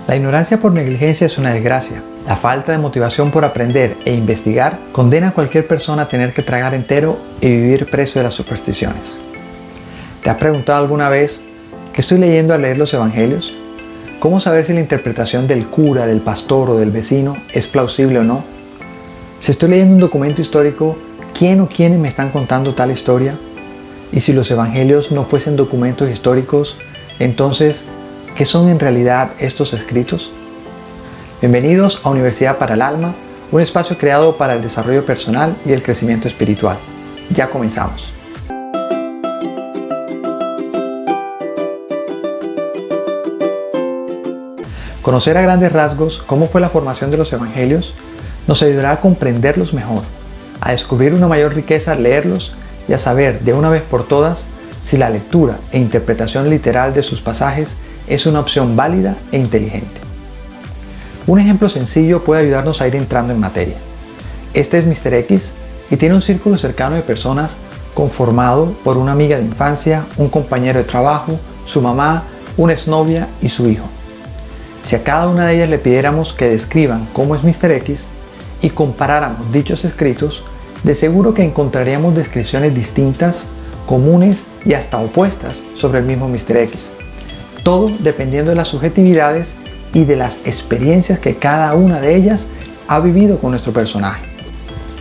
La ignorancia por negligencia es una desgracia. La falta de motivación por aprender e investigar condena a cualquier persona a tener que tragar entero y vivir preso de las supersticiones. ¿Te has preguntado alguna vez qué estoy leyendo al leer los evangelios? ¿Cómo saber si la interpretación del cura, del pastor o del vecino es plausible o no? Si estoy leyendo un documento histórico, ¿quién o quiénes me están contando tal historia? Y si los evangelios no fuesen documentos históricos, entonces, ¿qué son en realidad estos escritos? Bienvenidos a Universidad para el Alma, un espacio creado para el desarrollo personal y el crecimiento espiritual. Ya comenzamos. Conocer a grandes rasgos cómo fue la formación de los evangelios nos ayudará a comprenderlos mejor, a descubrir una mayor riqueza al leerlos y a saber de una vez por todas si la lectura e interpretación literal de sus pasajes es una opción válida e inteligente. Un ejemplo sencillo puede ayudarnos a ir entrando en materia. Este es Mr. X y tiene un círculo cercano de personas conformado por una amiga de infancia, un compañero de trabajo, su mamá, una exnovia y su hijo. Si a cada una de ellas le pidiéramos que describan cómo es Mr. X y comparáramos dichos escritos, de seguro que encontraríamos descripciones distintas, comunes y hasta opuestas sobre el mismo Mr. X. Todo dependiendo de las subjetividades y de las experiencias que cada una de ellas ha vivido con nuestro personaje.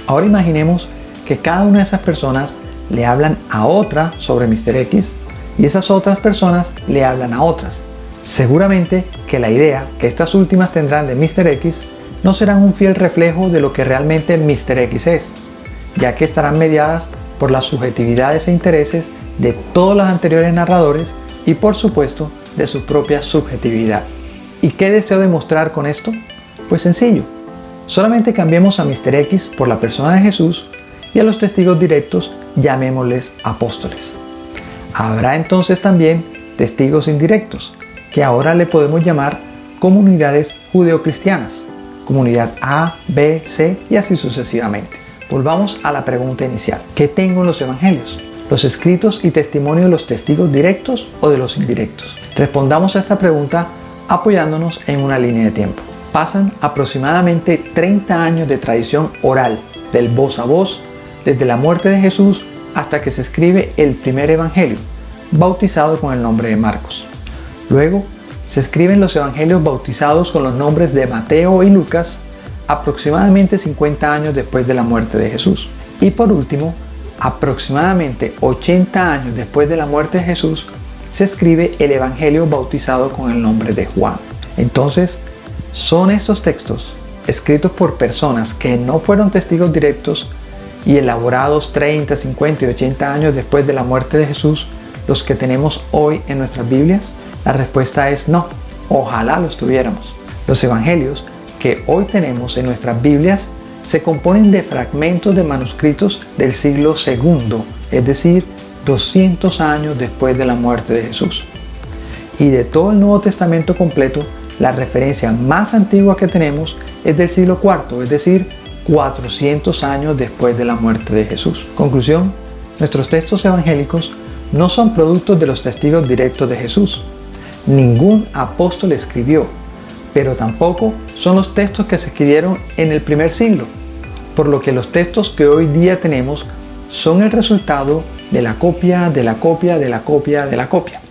Ahora imaginemos que cada una de esas personas le hablan a otra sobre Mr. X y esas otras personas le hablan a otras. Seguramente que la idea que estas últimas tendrán de Mr. X no serán un fiel reflejo de lo que realmente Mr. X es, ya que estarán mediadas por las subjetividades e intereses de todos los anteriores narradores y por supuesto de su propia subjetividad. ¿Y qué deseo demostrar con esto? Pues sencillo, solamente cambiemos a Mr. X por la persona de Jesús y a los testigos directos llamémosles apóstoles. Habrá entonces también testigos indirectos, que ahora le podemos llamar comunidades judeocristianas, comunidad A, B, C y así sucesivamente. Volvamos a la pregunta inicial. ¿Qué tengo en los evangelios? ¿Los escritos y testimonios de los testigos directos o de los indirectos? Respondamos a esta pregunta apoyándonos en una línea de tiempo. Pasan aproximadamente 30 años de tradición oral, del voz a voz, desde la muerte de Jesús hasta que se escribe el primer evangelio, bautizado con el nombre de Marcos. Luego, se escriben los evangelios bautizados con los nombres de Mateo y Lucas, aproximadamente 50 años después de la muerte de Jesús. Y por último, aproximadamente 80 años después de la muerte de Jesús, se escribe el evangelio bautizado con el nombre de Juan. Entonces, son estos textos, escritos por personas que no fueron testigos directos y elaborados 30, 50 y 80 años después de la muerte de Jesús, los que tenemos hoy en nuestras Biblias. La respuesta es no, ojalá los tuviéramos. Los evangelios que hoy tenemos en nuestras Biblias se componen de fragmentos de manuscritos del siglo II, es decir, 200 años después de la muerte de Jesús. Y de todo el Nuevo Testamento completo, la referencia más antigua que tenemos es del siglo IV, es decir, 400 años después de la muerte de Jesús. Conclusión, nuestros textos evangélicos no son productos de los testigos directos de Jesús. Ningún apóstol escribió, pero tampoco son los textos que se escribieron en el primer siglo, por lo que los textos que hoy día tenemos son el resultado de la copia, de la copia, de la copia, de la copia.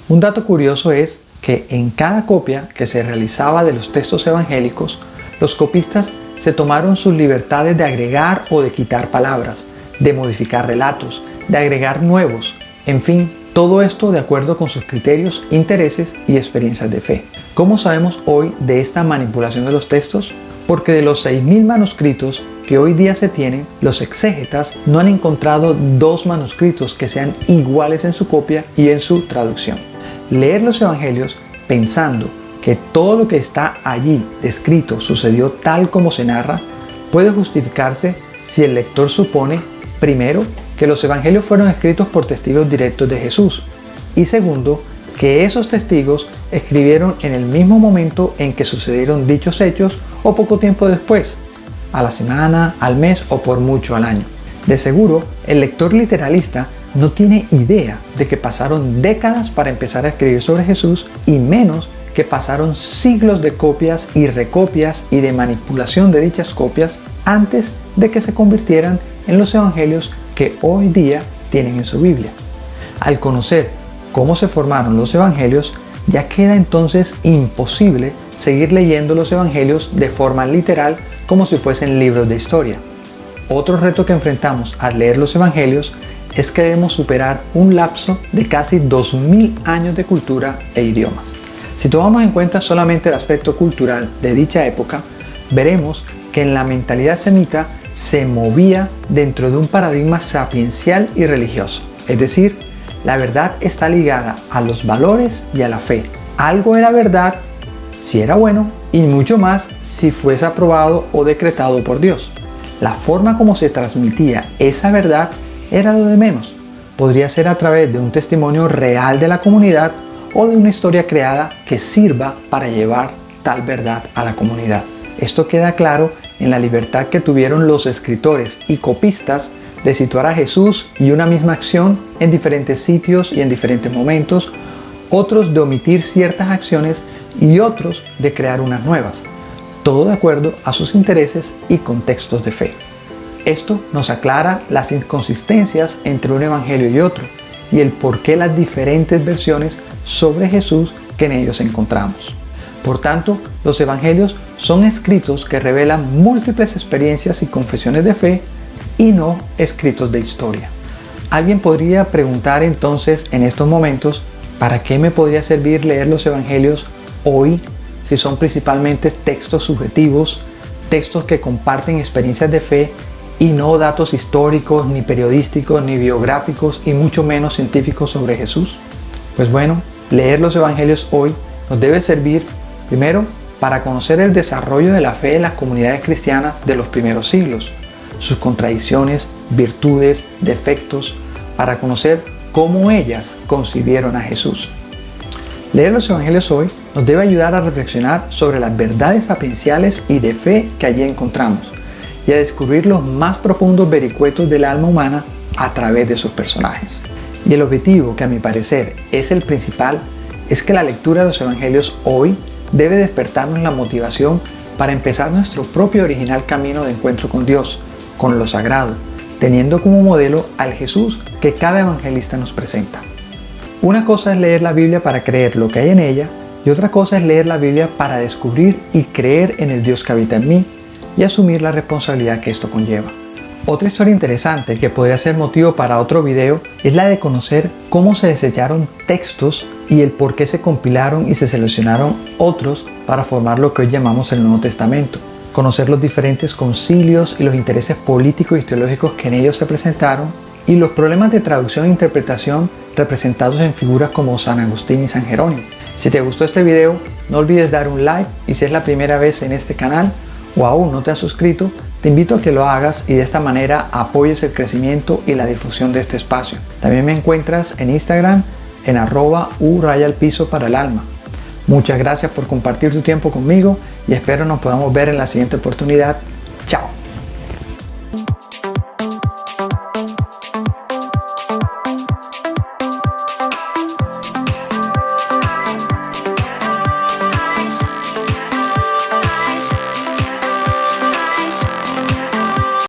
Un dato curioso es que en cada copia que se realizaba de los textos evangélicos, los copistas se tomaron sus libertades de agregar o de quitar palabras, de modificar relatos, de agregar nuevos, en fin, todo esto de acuerdo con sus criterios, intereses y experiencias de fe. ¿Cómo sabemos hoy de esta manipulación de los textos? Porque de los 6.000 manuscritos que hoy día se tienen, los exégetas no han encontrado dos manuscritos que sean iguales en su copia y en su traducción. Leer los evangelios pensando que todo lo que está allí descrito sucedió tal como se narra, puede justificarse si el lector supone, primero, que los evangelios fueron escritos por testigos directos de Jesús y segundo, que esos testigos escribieron en el mismo momento en que sucedieron dichos hechos o poco tiempo después, a la semana, al mes o por mucho al año. De seguro, el lector literalista no tiene idea de que pasaron décadas para empezar a escribir sobre Jesús y menos que pasaron siglos de copias y recopias y de manipulación de dichas copias antes de que se convirtieran en los evangelios que hoy día tienen en su Biblia. Al conocer cómo se formaron los evangelios, ya queda entonces imposible seguir leyendo los evangelios de forma literal como si fuesen libros de historia. Otro reto que enfrentamos al leer los evangelios es que debemos superar un lapso de casi 2000 años de cultura e idiomas. Si tomamos en cuenta solamente el aspecto cultural de dicha época, veremos que en la mentalidad semita se movía dentro de un paradigma sapiencial y religioso, es decir, la verdad está ligada a los valores y a la fe. Algo era verdad si era bueno y mucho más si fuese aprobado o decretado por Dios. La forma como se transmitía esa verdad era lo de menos. Podría ser a través de un testimonio real de la comunidad o de una historia creada que sirva para llevar tal verdad a la comunidad. Esto queda claro en la libertad que tuvieron los escritores y copistas de situar a Jesús y una misma acción en diferentes sitios y en diferentes momentos, otros de omitir ciertas acciones y otros de crear unas nuevas, todo de acuerdo a sus intereses y contextos de fe. Esto nos aclara las inconsistencias entre un evangelio y otro y el por qué las diferentes versiones sobre Jesús que en ellos encontramos. Por tanto, los evangelios son escritos que revelan múltiples experiencias y confesiones de fe y no escritos de historia. Alguien podría preguntar entonces en estos momentos, ¿para qué me podría servir leer los evangelios hoy si son principalmente textos subjetivos, textos que comparten experiencias de fe y no datos históricos, ni periodísticos, ni biográficos y mucho menos científicos sobre Jesús? Pues bueno, leer los evangelios hoy nos debe servir primero para conocer el desarrollo de la fe en las comunidades cristianas de los primeros siglos, sus contradicciones, virtudes, defectos, para conocer cómo ellas concibieron a Jesús. Leer los evangelios hoy nos debe ayudar a reflexionar sobre las verdades sapienciales y de fe que allí encontramos y a descubrir los más profundos vericuetos del alma humana a través de sus personajes. Y el objetivo, que a mi parecer es el principal, es que la lectura de los evangelios hoy debe despertarnos la motivación para empezar nuestro propio original camino de encuentro con Dios, con lo sagrado, teniendo como modelo al Jesús que cada evangelista nos presenta. Una cosa es leer la Biblia para creer lo que hay en ella y otra cosa es leer la Biblia para descubrir y creer en el Dios que habita en mí y asumir la responsabilidad que esto conlleva. Otra historia interesante que podría ser motivo para otro video es la de conocer cómo se desecharon textos y el por qué se compilaron y se seleccionaron otros para formar lo que hoy llamamos el Nuevo Testamento. Conocer los diferentes concilios y los intereses políticos y teológicos que en ellos se presentaron y los problemas de traducción e interpretación representados en figuras como San Agustín y San Jerónimo. Si te gustó este video, no olvides dar un like y si es la primera vez en este canal o aún no te has suscrito, te invito a que lo hagas y de esta manera apoyes el crecimiento y la difusión de este espacio. También me encuentras en Instagram en @u_piso para el alma. Muchas gracias por compartir tu tiempo conmigo y espero nos podamos ver en la siguiente oportunidad.